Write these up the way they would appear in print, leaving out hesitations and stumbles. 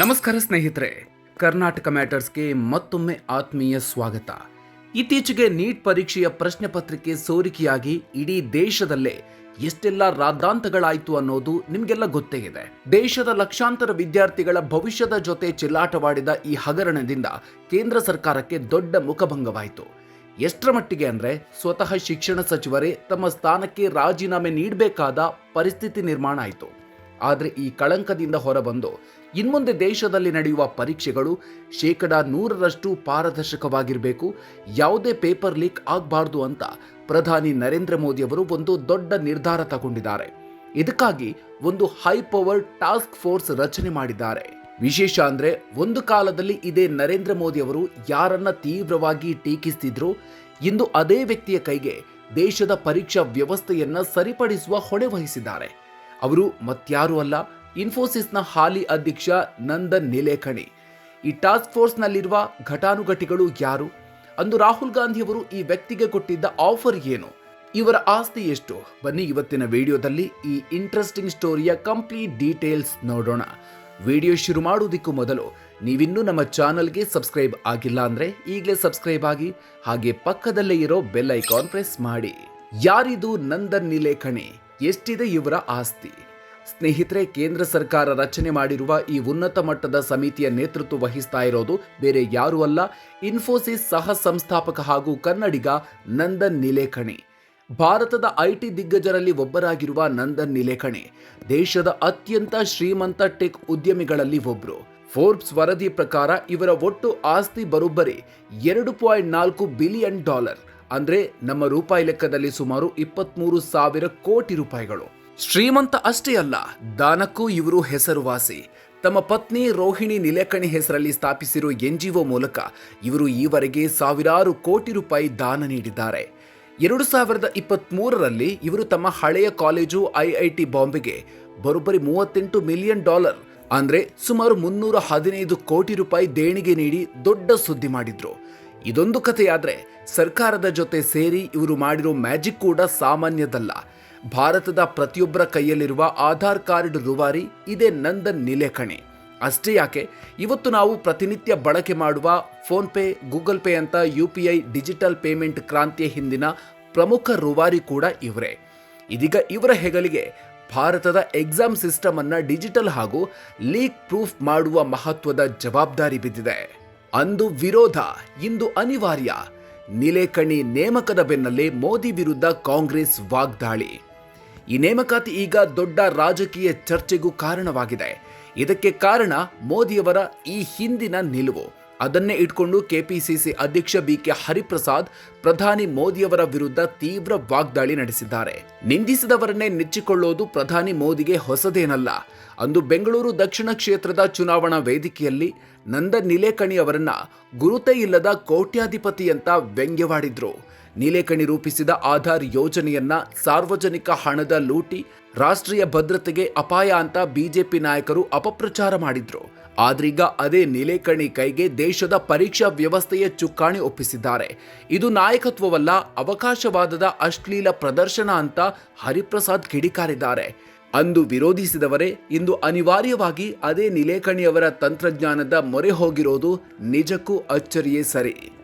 ನಮಸ್ಕಾರ ಸ್ನೇಹಿತರೆ, ಕರ್ನಾಟಕ ಮ್ಯಾಟರ್ಸ್ಗೆ ಮತ್ತೊಮ್ಮೆ ಆತ್ಮೀಯ ಸ್ವಾಗತ. ಇತ್ತೀಚೆಗೆ ನೀಟ್ ಪರೀಕ್ಷೆಯ ಪ್ರಶ್ನೆ ಪತ್ರಿಕೆ ಸೋರಿಕೆಯಾಗಿ ಇಡೀ ದೇಶದಲ್ಲೇ ಎಷ್ಟೆಲ್ಲ ರಾದ್ಧಾಂತಗಳಾಯಿತು ಅನ್ನೋದು ನಿಮಗೆಲ್ಲ ಗೊತ್ತೇ ಇದೆ. ದೇಶದ ಲಕ್ಷಾಂತರ ವಿದ್ಯಾರ್ಥಿಗಳ ಭವಿಷ್ಯದ ಜೊತೆ ಚೆಲ್ಲಾಟವಾಡಿದ ಈ ಹಗರಣದಿಂದ ಕೇಂದ್ರ ಸರ್ಕಾರಕ್ಕೆ ದೊಡ್ಡ ಮುಖಭಂಗವಾಯಿತು. ಎಷ್ಟರ ಮಟ್ಟಿಗೆ ಅಂದರೆ ಸ್ವತಃ ಶಿಕ್ಷಣ ಸಚಿವರೇ ತಮ್ಮ ಸ್ಥಾನಕ್ಕೆ ರಾಜೀನಾಮೆ ನೀಡಬೇಕಾದ ಪರಿಸ್ಥಿತಿ ನಿರ್ಮಾಣ ಆಯಿತು. ಆದರೆ ಈ ಕಳಂಕದಿಂದ ಹೊರಬಂದು ಇನ್ಮುಂದೆ ದೇಶದಲ್ಲಿ ನಡೆಯುವ ಪರೀಕ್ಷೆಗಳು 100% ಪಾರದರ್ಶಕವಾಗಿರಬೇಕು, ಯಾವುದೇ ಪೇಪರ್ ಲೀಕ್ ಆಗಬಾರ್ದು ಅಂತ ಪ್ರಧಾನಿ ನರೇಂದ್ರ ಮೋದಿ ಅವರು ಒಂದು ದೊಡ್ಡ ನಿರ್ಧಾರ ತಗೊಂಡಿದ್ದಾರೆ. ಇದಕ್ಕಾಗಿ ಒಂದು ಹೈ ಪವರ್ ಟಾಸ್ಕ್ ಫೋರ್ಸ್ ರಚನೆ ಮಾಡಿದ್ದಾರೆ. ವಿಶೇಷ ಅಂದ್ರೆ ಒಂದು ಕಾಲದಲ್ಲಿ ಇದೇ ನರೇಂದ್ರ ಮೋದಿ ಅವರು ಯಾರನ್ನ ತೀವ್ರವಾಗಿ ಟೀಕಿಸ್ತಿದ್ರು, ಇಂದು ಅದೇ ವ್ಯಕ್ತಿಯ ಕೈಗೆ ದೇಶದ ಪರೀಕ್ಷಾ ವ್ಯವಸ್ಥೆಯನ್ನ ಸರಿಪಡಿಸುವ ಹೊಣೆ ವಹಿಸಿದ್ದಾರೆ. ಅವರು ಮತ್ಯಾರೂ ಅಲ್ಲ, ಇನ್ಫೋಸಿಸ್ನ ಹಾಲಿ ಅಧ್ಯಕ್ಷ ನಂದನ್ ನಿಲೇಕಣಿ. ಈ ಟಾಸ್ಕ್ ಫೋರ್ಸ್ನಲ್ಲಿರುವ ಘಟಾನುಘಟಿಗಳು ಯಾರು? ಅಂದು ರಾಹುಲ್ ಗಾಂಧಿ ಅವರು ಈ ವ್ಯಕ್ತಿಗೆ ಕೊಟ್ಟಿದ್ದ ಆಫರ್ ಏನು? ಇವರ ಆಸ್ತಿ ಎಷ್ಟು? ಬನ್ನಿ ಇವತ್ತಿನ ವಿಡಿಯೋದಲ್ಲಿ ಈ ಇಂಟ್ರೆಸ್ಟಿಂಗ್ ಸ್ಟೋರಿಯ ಕಂಪ್ಲೀಟ್ ಡೀಟೇಲ್ಸ್ ನೋಡೋಣ. ವಿಡಿಯೋ ಶುರು ಮಾಡುವುದಕ್ಕೂ ಮೊದಲು ನೀವಿನ್ನೂ ನಮ್ಮ ಚಾನಲ್ಗೆ ಸಬ್ಸ್ಕ್ರೈಬ್ ಆಗಿಲ್ಲ ಅಂದ್ರೆ ಈಗಲೇ ಸಬ್ಸ್ಕ್ರೈಬ್ ಆಗಿ, ಹಾಗೆ ಪಕ್ಕದಲ್ಲೇ ಇರೋ ಬೆಲ್ ಐಕಾನ್ ಪ್ರೆಸ್ ಮಾಡಿ. ಯಾರಿದು ನಂದನ್ ನಿಲೇಕಣಿ? ಎಷ್ಟಿದೆ ಇವರ ಆಸ್ತಿ? ಸ್ನೇಹಿತರೆ, ಕೇಂದ್ರ ಸರ್ಕಾರ ರಚನೆ ಮಾಡಿರುವ ಈ ಉನ್ನತ ಮಟ್ಟದ ಸಮಿತಿಯ ನೇತೃತ್ವ ವಹಿಸ್ತಾ ಇರೋದು ಬೇರೆ ಯಾರೂ ಅಲ್ಲ, ಇನ್ಫೋಸಿಸ್ ಸಹ ಸಂಸ್ಥಾಪಕ ಹಾಗೂ ಕನ್ನಡಿಗ ನಂದನ್ ನಿಲೇಕಣಿ. ಭಾರತದ ಐಟಿ ದಿಗ್ಗಜರಲ್ಲಿ ಒಬ್ಬರಾಗಿರುವ ನಂದನ್ ನಿಲೇಕಣಿ ದೇಶದ ಅತ್ಯಂತ ಶ್ರೀಮಂತ ಟೆಕ್ ಉದ್ಯಮಿಗಳಲ್ಲಿ ಒಬ್ರು. ಫೋರ್ಬ್ಸ್ ವರದಿ ಪ್ರಕಾರ ಇವರ ಒಟ್ಟು ಆಸ್ತಿ ಬರೋಬ್ಬರಿ $2.4 ಬಿಲಿಯನ್, ಅಂದ್ರೆ ನಮ್ಮ ರೂಪಾಯಿ ಲೆಕ್ಕದಲ್ಲಿ ಸುಮಾರು 23,000 ಕೋಟಿ ರೂಪಾಯಿಗಳು. ಶ್ರೀಮಂತ ಅಷ್ಟೇ ಅಲ್ಲ, ದಾನಕ್ಕೂ ಇವರು ಹೆಸರುವಾಸಿ. ತಮ್ಮ ಪತ್ನಿ ರೋಹಿಣಿ ನಿಲೇಕಣಿ ಹೆಸರಲ್ಲಿ ಸ್ಥಾಪಿಸಿರುವ NGO ಮೂಲಕ ಇವರು ಈವರೆಗೆ ಸಾವಿರಾರು ಕೋಟಿ ರೂಪಾಯಿ ದಾನ ನೀಡಿದ್ದಾರೆ. 2023ರಲ್ಲಿ ಇವರು ತಮ್ಮ ಹಳೆಯ ಕಾಲೇಜು IIT ಬಾಂಬೆಗೆ ಬರೋಬ್ಬರಿ $38 ಮಿಲಿಯನ್, ಅಂದ್ರೆ ಸುಮಾರು 315 ಕೋಟಿ ರೂಪಾಯಿ ದೇಣಿಗೆ ನೀಡಿ ದೊಡ್ಡ ಸುದ್ದಿ ಮಾಡಿದ್ರು. ಇದೊಂದು ಕಥೆಯಾದ್ರೆ ಸರ್ಕಾರದ ಜೊತೆ ಸೇರಿ ಇವರು ಮಾಡಿರೋ ಮ್ಯಾಜಿಕ್ ಕೂಡ ಸಾಮಾನ್ಯದಲ್ಲ. ಭಾರತದ ಪ್ರತಿಯೊಬ್ಬರ ಕೈಯಲ್ಲಿರುವ ಆಧಾರ್ ಕಾರ್ಡ್ ರೂವಾರಿ ಇದೇ ನಂದನ್ ನಿಲೇಕಣಿ. ಅಷ್ಟೇ ಯಾಕೆ, ಇವತ್ತು ನಾವು ಪ್ರತಿನಿತ್ಯ ಬಳಕೆ ಮಾಡುವ ಫೋನ್ ಪೇ, ಗೂಗಲ್ ಪೇ ಅಂತ UPI ಡಿಜಿಟಲ್ ಪೇಮೆಂಟ್ ಕ್ರಾಂತಿಯ ಹಿಂದಿನ ಪ್ರಮುಖ ರೂವಾರಿ ಕೂಡ ಇವರೇ. ಇದೀಗ ಇವರ ಹೆಗಲಿಗೆ ಭಾರತದ ಎಕ್ಸಾಮ್ ಸಿಸ್ಟಮ್ ಅನ್ನ ಡಿಜಿಟಲ್ ಹಾಗೂ ಲೀಕ್ ಪ್ರೂಫ್ ಮಾಡುವ ಮಹತ್ವದ ಜವಾಬ್ದಾರಿ ಬಿದ್ದಿದೆ. ಅಂದು ವಿರೋಧ, ಇಂದು ಅನಿವಾರ್ಯ. ನಿಲೇಕಣಿ ನೇಮಕದ ಬೆನ್ನಲ್ಲೇ ಮೋದಿ ವಿರುದ್ಧ ಕಾಂಗ್ರೆಸ್ ವಾಗ್ದಾಳಿ. ಈ ನೇಮಕಾತಿ ಈಗ ದೊಡ್ಡ ರಾಜಕೀಯ ಚರ್ಚೆಗೂ ಕಾರಣವಾಗಿದೆ. ಇದಕ್ಕೆ ಕಾರಣ ಮೋದಿಯವರ ಈ ಹಿಂದಿನ ನಿಲುವು. ಅದನ್ನೇ ಇಟ್ಕೊಂಡು ಕೆಪಿಸಿಸಿ ಅಧ್ಯಕ್ಷ BK ಹರಿಪ್ರಸಾದ್ ಪ್ರಧಾನಿ ಮೋದಿಯವರ ವಿರುದ್ಧ ತೀವ್ರ ವಾಗ್ದಾಳಿ ನಡೆಸಿದ್ದಾರೆ. ನಿಂದಿಸಿದವರನ್ನೇ ನೆಚ್ಚಿಕೊಳ್ಳೋದು ಪ್ರಧಾನಿ ಮೋದಿಗೆ ಹೊಸದೇನಲ್ಲ. ಅಂದು ಬೆಂಗಳೂರು ದಕ್ಷಿಣ ಕ್ಷೇತ್ರದ ಚುನಾವಣಾ ವೇದಿಕೆಯಲ್ಲಿ ನಂದನ್ ನಿಲೇಕಣಿ ಅವರನ್ನ ಗುರುತೇ ಇಲ್ಲದ ಕೋಟ್ಯಾಧಿಪತಿ ಅಂತ ವ್ಯಂಗ್ಯವಾಡಿದ್ರು. ನಿಲೇಕಣಿ ರೂಪಿಸಿದ ಆಧಾರ್ ಯೋಜನೆಯನ್ನ ಸಾರ್ವಜನಿಕ ಹಣದ ಲೂಟಿ, ರಾಷ್ಟ್ರೀಯ ಭದ್ರತೆಗೆ ಅಪಾಯ ಅಂತ ಬಿಜೆಪಿ ನಾಯಕರು ಅಪಪ್ರಚಾರ ಮಾಡಿದ್ರು. ಆದ್ರೀಗ ಅದೇ ನಿಲೇಕಣಿ ಕೈಗೆ ದೇಶದ ಪರೀಕ್ಷಾ ವ್ಯವಸ್ಥೆಯ ಚುಕ್ಕಾಣಿ ಒಪ್ಪಿಸಿದ್ದಾರೆ. ಇದು ನಾಯಕತ್ವವಲ್ಲ, ಅವಕಾಶವಾದದ ಅಶ್ಲೀಲ ಪ್ರದರ್ಶನ ಅಂತ ಹರಿಪ್ರಸಾದ್ ಕಿಡಿಕಾರಿದ್ದಾರೆ. ಅಂದು ವಿರೋಧಿಸಿದವರೇ ಇಂದು ಅನಿವಾರ್ಯವಾಗಿ ಅದೇ ನಿಲೇಕಣಿಯವರ ತಂತ್ರಜ್ಞಾನದ ಮೊರೆ ಹೋಗಿರೋದು ನಿಜಕ್ಕೂ ಅಚ್ಚರಿಯೇ ಸರಿ.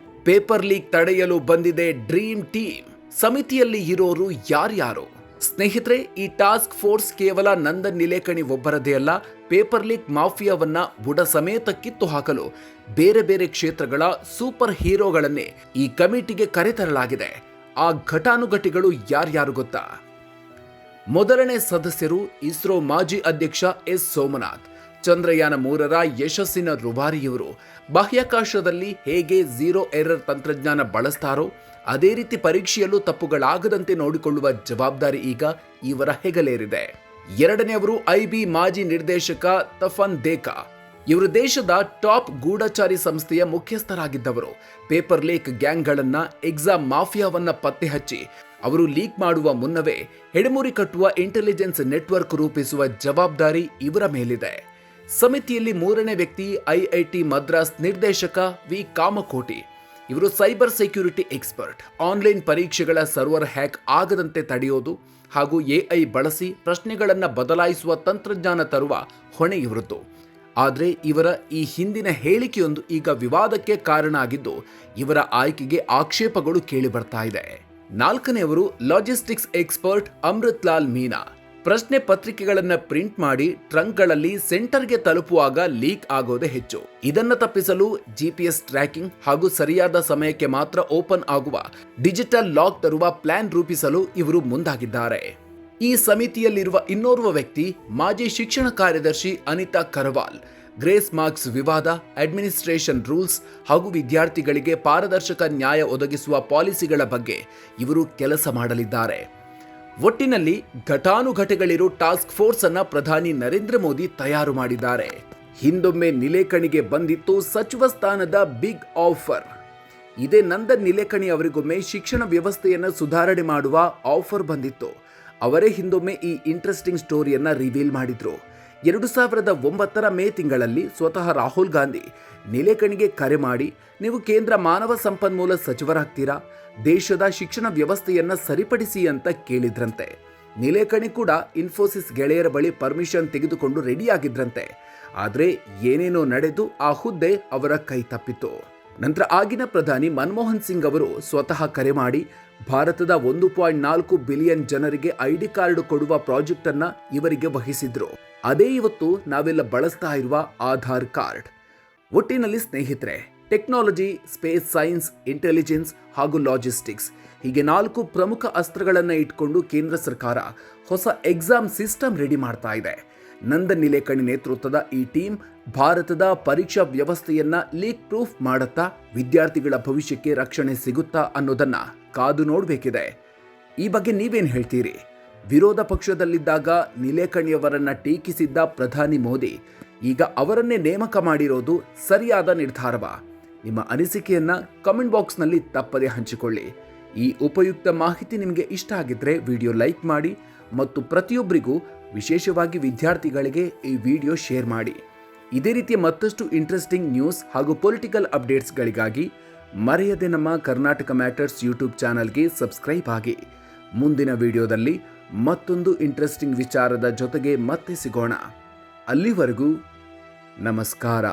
ಪೇಪರ್ ಲೀಕ್ ತಡೆಯಲು ಬಂದಿದೆ ಡ್ರೀಮ್ ಟೀಮ್. ಸಮಿತಿಯಲ್ಲಿ ಇರೋರು ಯಾರ್ಯಾರು? ಸ್ನೇಹಿತರೆ, ಈ ಟಾಸ್ಕ್ ಫೋರ್ಸ್ ಕೇವಲ ನಂದನ್ ನಿಲೇಕಣಿ ಒಬ್ಬರದೇ ಅಲ್ಲ. ಪೇಪರ್ ಲೀಕ್ ಮಾಫಿಯಾವನ್ನ ಬುಡ ಸಮೇತ ಕಿತ್ತು ಹಾಕಲು ಬೇರೆ ಬೇರೆ ಕ್ಷೇತ್ರಗಳ ಸೂಪರ್ ಹೀರೋಗಳನ್ನೇ ಈ ಕಮಿಟಿಗೆ ಕರೆತರಲಾಗಿದೆ. ಆ ಘಟಾನುಘಟಿಗಳು ಯಾರ್ಯಾರು ಗೊತ್ತಾ? ಮೊದಲನೇ ಸದಸ್ಯರು ಇಸ್ರೋ ಮಾಜಿ ಅಧ್ಯಕ್ಷ S ಸೋಮನಾಥ್. ಚಂದ್ರಯಾನ 3ರ ಯಶಸ್ಸಿನ ರೂವಾರಿಯವರು. ಬಾಹ್ಯಾಕಾಶದಲ್ಲಿ ಹೇಗೆ ಝೀರೋ ಎರರ್ ತಂತ್ರಜ್ಞಾನ ಬಳಸ್ತಾರೋ ಅದೇ ರೀತಿ ಪರೀಕ್ಷೆಯಲ್ಲೂ ತಪ್ಪುಗಳಾಗದಂತೆ ನೋಡಿಕೊಳ್ಳುವ ಜವಾಬ್ದಾರಿ ಈಗ ಇವರ ಹೆಗಲೇರಿದೆ. ಎರಡನೆಯವರು IB ಮಾಜಿ ನಿರ್ದೇಶಕ ತಫನ್ ದೇಕಾ. ಇವರು ದೇಶದ ಟಾಪ್ ಗೂಢಚಾರಿ ಸಂಸ್ಥೆಯ ಮುಖ್ಯಸ್ಥರಾಗಿದ್ದವರು. ಪೇಪರ್ ಲೀಕ್ ಗ್ಯಾಂಗ್ಗಳನ್ನ, ಎಕ್ಸಾಮ್ ಮಾಫಿಯಾವನ್ನ ಪತ್ತೆ ಹಚ್ಚಿ ಅವರು ಲೀಕ್ ಮಾಡುವ ಮುನ್ನವೇ ಹೆಡೆಮುರಿ ಕಟ್ಟುವ ಇಂಟೆಲಿಜೆನ್ಸ್ ನೆಟ್ವರ್ಕ್ ರೂಪಿಸುವ ಜವಾಬ್ದಾರಿ ಇವರ ಮೇಲಿದೆ. ಸಮಿತಿಯಲ್ಲಿ ಮೂರನೇ ವ್ಯಕ್ತಿ IIT ಮದ್ರಾಸ್ ನಿರ್ದೇಶಕ V ಕಾಮಕೋಟಿ. ಇವರು ಸೈಬರ್ ಸೆಕ್ಯೂರಿಟಿ ಎಕ್ಸ್ಪರ್ಟ್. ಆನ್ಲೈನ್ ಪರೀಕ್ಷೆಗಳ ಸರ್ವರ್ ಹ್ಯಾಕ್ ಆಗದಂತೆ ತಡೆಯೋದು ಹಾಗೂ AI ಬಳಸಿ ಪ್ರಶ್ನೆಗಳನ್ನು ಬದಲಾಯಿಸುವ ತಂತ್ರಜ್ಞಾನ ತರುವ ಹೊಣೆ ಇವರದ್ದು. ಆದರೆ ಇವರ ಈ ಹಿಂದಿನ ಹೇಳಿಕೆಯೊಂದು ಈಗ ವಿವಾದಕ್ಕೆ ಕಾರಣ ಆಗಿದ್ದು ಇವರ ಆಯ್ಕೆಗೆ ಆಕ್ಷೇಪಗಳು ಕೇಳಿ ಬರ್ತಾ ಇದೆ. 4ನೇವರು ಲಾಜಿಸ್ಟಿಕ್ಸ್ ಎಕ್ಸ್ಪರ್ಟ್ ಅಮೃತ್ ಲಾಲ್ ಮೀನಾ. ಪ್ರಶ್ನೆ ಪತ್ರಿಕೆಗಳನ್ನು ಪ್ರಿಂಟ್ ಮಾಡಿ ಟ್ರಂಕ್ಗಳಲ್ಲಿ ಸೆಂಟರ್ಗೆ ತಲುಪುವಾಗ ಲೀಕ್ ಆಗೋದೇ ಹೆಚ್ಚು. ಇದನ್ನ ತಪ್ಪಿಸಲು GPS ಟ್ರ್ಯಾಕಿಂಗ್ ಹಾಗೂ ಸರಿಯಾದ ಸಮಯಕ್ಕೆ ಮಾತ್ರ ಓಪನ್ ಆಗುವ ಡಿಜಿಟಲ್ ಲಾಕ್ ತರುವ ಪ್ಲಾನ್ ರೂಪಿಸಲು ಇವರು ಮುಂದಾಗಿದ್ದಾರೆ. ಈ ಸಮಿತಿಯಲ್ಲಿರುವ ಇನ್ನೋರ್ವ ವ್ಯಕ್ತಿ ಮಾಜಿ ಶಿಕ್ಷಣ ಕಾರ್ಯದರ್ಶಿ ಅನಿತಾ ಕರವಾಲ್. ಗ್ರೇಸ್ ಮಾರ್ಕ್ಸ್ ವಿವಾದ, ಅಡ್ಮಿನಿಸ್ಟ್ರೇಷನ್ ರೂಲ್ಸ್ ಹಾಗೂ ವಿದ್ಯಾರ್ಥಿಗಳಿಗೆ ಪಾರದರ್ಶಕ ನ್ಯಾಯ ಒದಗಿಸುವ ಪಾಲಿಸಿಗಳ ಬಗ್ಗೆ ಇವರು ಕೆಲಸ ಮಾಡಲಿದ್ದಾರೆ. ಒಟ್ಟಿನಲ್ಲಿ ಘಟಾನುಘಟಿಗಳಿರೋ ಟಾಸ್ಕ್ ಫೋರ್ಸ್ ಅನ್ನ ಪ್ರಧಾನಿ ನರೇಂದ್ರ ಮೋದಿ ತಯಾರು ಮಾಡಿದ್ದಾರೆ. ಹಿಂದೊಮ್ಮೆ ನಿಲೇಕಣಿಗೆ ಬಂದಿತ್ತು ಸಚಿವ ಸ್ಥಾನದ ಬಿಗ್ ಆಫರ್. ಇದೇ ನಂದನ್ ನಿಲೇಕಣಿ ಅವರಿಗೊಮ್ಮೆ ಶಿಕ್ಷಣ ವ್ಯವಸ್ಥೆಯನ್ನು ಸುಧಾರಣೆ ಮಾಡುವ ಆಫರ್ ಬಂದಿತ್ತು. ಅವರೇ ಹಿಂದೊಮ್ಮೆ ಈ ಇಂಟ್ರೆಸ್ಟಿಂಗ್ ಸ್ಟೋರಿಯನ್ನ ರಿವೀಲ್ ಮಾಡಿದ್ರು. 2009 ಮೇ ತಿಂಗಳಲ್ಲಿ ಸ್ವತಃ ರಾಹುಲ್ ಗಾಂಧಿ ನಿಲೇಕಣಿಗೆ ಕರೆ ಮಾಡಿ, ನೀವು ಕೇಂದ್ರ ಮಾನವ ಸಂಪನ್ಮೂಲ ಸಚಿವರಾಗ್ತೀರಾ, ದೇಶದ ಶಿಕ್ಷಣ ವ್ಯವಸ್ಥೆಯನ್ನ ಸರಿಪಡಿಸಿ ಅಂತ ಕೇಳಿದ್ರಂತೆ. ನಿಲೇಕಣಿ ಕೂಡ ಇನ್ಫೋಸಿಸ್ ಗೆಳೆಯರ ಬಳಿ ಪರ್ಮಿಷನ್ ತೆಗೆದುಕೊಂಡು ರೆಡಿಯಾಗಿದ್ರಂತೆ. ಆದರೆ ಏನೇನೋ ನಡೆದು ಆ ಹುದ್ದೆ ಅವರ ಕೈ ತಪ್ಪಿತು. ನಂತರ ಆಗಿನ ಪ್ರಧಾನಿ ಮನಮೋಹನ್ ಸಿಂಗ್ ಅವರು ಸ್ವತಃ ಕರೆ ಮಾಡಿ ಭಾರತದ 1.4 ಬಿಲಿಯನ್ ಜನರಿಗೆ ID ಕಾರ್ಡ್ ಕೊಡುವ ಪ್ರಾಜೆಕ್ಟ್ ಅನ್ನ ಇವರಿಗೆ ವಹಿಸಿದ್ರು. ಅದೇ ಇವತ್ತು ನಾವೆಲ್ಲ ಬಳಸ್ತಾ ಇರುವ ಆಧಾರ್ ಕಾರ್ಡ್. ಒಟ್ಟಿನಲ್ಲಿ ಸ್ನೇಹಿತರೆ, ಟೆಕ್ನಾಲಜಿ, ಸ್ಪೇಸ್ ಸೈನ್ಸ್, ಇಂಟೆಲಿಜೆನ್ಸ್ ಹಾಗೂ ಲಾಜಿಸ್ಟಿಕ್ಸ್ ಹೀಗೆ 4 ಪ್ರಮುಖ ಅಸ್ತ್ರಗಳನ್ನು ಇಟ್ಕೊಂಡು ಕೇಂದ್ರ ಸರ್ಕಾರ ಹೊಸ ಎಕ್ಸಾಮ್ ಸಿಸ್ಟಮ್ ರೆಡಿ ಮಾಡ್ತಾ ಇದೆ. ನಂದನ್ ನಿಲೇಕಣಿ ನೇತೃತ್ವದ ಈ ಟೀಮ್ ಭಾರತದ ಪರೀಕ್ಷಾ ವ್ಯವಸ್ಥೆಯನ್ನ ಲೀಕ್ ಪ್ರೂಫ್ ಮಾಡುತ್ತಾ ವಿದ್ಯಾರ್ಥಿಗಳ ಭವಿಷ್ಯಕ್ಕೆ ರಕ್ಷಣೆ ಸಿಗುತ್ತಾ ಅನ್ನೋದನ್ನ ಕಾದು ನೋಡಬೇಕಿದೆ. ಈ ಬಗ್ಗೆ ನೀವೇನು ಹೇಳ್ತೀರಿ? ವಿರೋಧ ಪಕ್ಷದಲ್ಲಿದ್ದಾಗ ನಿಲೇಕಣಿಯವರನ್ನ ಟೀಕಿಸಿದ್ದ ಪ್ರಧಾನಿ ಮೋದಿ ಈಗ ಅವರನ್ನೇ ನೇಮಕ ಮಾಡಿರೋದು ಸರಿಯಾದ ನಿರ್ಧಾರವಾ? ನಿಮ್ಮ ಅನಿಸಿಕೆಯನ್ನ ಕಮೆಂಟ್ ಬಾಕ್ಸ್ನಲ್ಲಿ ತಪ್ಪದೇ ಹಂಚಿಕೊಳ್ಳಿ. ಈ ಉಪಯುಕ್ತ ಮಾಹಿತಿ ನಿಮಗೆ ಇಷ್ಟ ಆಗಿದ್ರೆ ವಿಡಿಯೋ ಲೈಕ್ ಮಾಡಿ ಮತ್ತು ಪ್ರತಿಯೊಬ್ಬರಿಗೂ, ವಿಶೇಷವಾಗಿ ವಿದ್ಯಾರ್ಥಿಗಳಿಗೆ ಈ ವಿಡಿಯೋ ಶೇರ್ ಮಾಡಿ. ಇದೇ ರೀತಿಯ ಮತ್ತಷ್ಟು ಇಂಟ್ರೆಸ್ಟಿಂಗ್ ನ್ಯೂಸ್ ಹಾಗೂ ಪೊಲಿಟಿಕಲ್ ಅಪ್ಡೇಟ್ಸ್ಗಳಿಗಾಗಿ ಮರೆಯದೆ ನಮ್ಮ ಕರ್ನಾಟಕ ಮ್ಯಾಟರ್ಸ್ ಯೂಟ್ಯೂಬ್ ಚಾನಲ್ಗೆ ಸಬ್ಸ್ಕ್ರೈಬ್ ಆಗಿ. ಮುಂದಿನ ವಿಡಿಯೋದಲ್ಲಿ ಮತ್ತೊಂದು ಇಂಟ್ರೆಸ್ಟಿಂಗ್ ವಿಚಾರದ ಜೊತೆಗೆ ಮತ್ತೆ ಸಿಗೋಣ. ಅಲ್ಲಿವರೆಗೂ ನಮಸ್ಕಾರ.